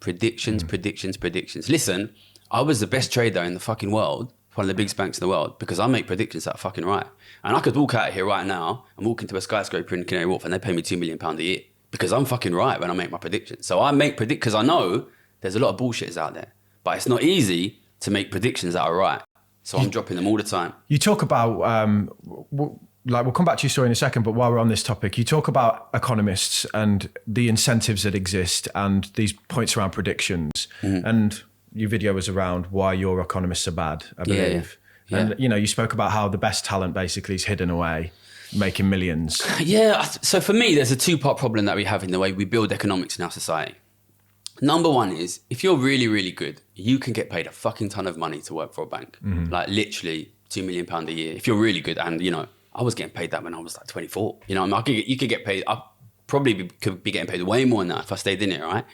Predictions. Listen, I was the best trader in the fucking world, one of the biggest banks in the world, because I make predictions that are fucking right. And I could walk out of here right now and walk into a skyscraper in Canary Wharf and they pay me £2 million a year because I'm fucking right when I make my predictions. So I make because I know there's a lot of bullshitters out there, but it's not easy to make predictions that are right. So I'm dropping them all the time. You talk about, we'll come back to your story in a second, but while we're on this topic, you talk about economists and the incentives that exist and these points around predictions. And your video was around why your economists are bad, I believe. Yeah. And, you spoke about how the best talent basically is hidden away, making millions. Yeah. So for me, there's a two-part problem that we have in the way we build economics in our society. Number one is, if you're really, really good, you can get paid a fucking ton of money to work for a bank. Like literally £2 million a year. If you're really good. And, I was getting paid that when I was like 24. You could get paid, I probably could be getting paid way more than that if I stayed in it, right?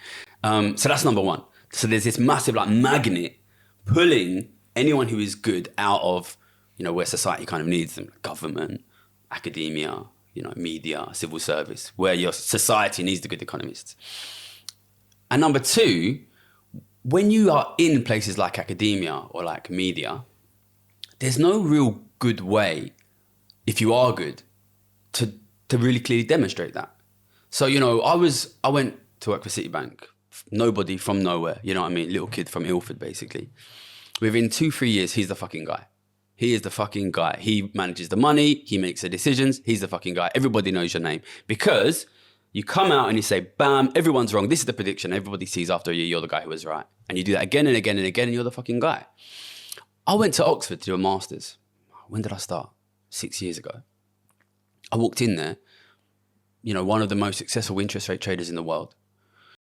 So that's number one. So there's this massive magnet pulling anyone who is good out of, where society kind of needs them, government, academia, media, civil service, where your society needs the good economists. And number two, when you are in places like academia or like media, there's no real good way, if you are good, to really clearly demonstrate that. So, I went to work for Citibank, nobody from nowhere, you know what I mean? Little kid from Ilford, basically. Within 2-3 years, he's the fucking guy. He is the fucking guy. He manages the money. He makes the decisions. He's the fucking guy. Everybody knows your name because you come out and you say, bam, everyone's wrong. This is the prediction. Everybody sees after a year, you're the guy who was right. And you do that again and again and again, and you're the fucking guy. I went to Oxford to do a master's. When did I start? 6 years ago. I walked in there, one of the most successful interest rate traders in the world.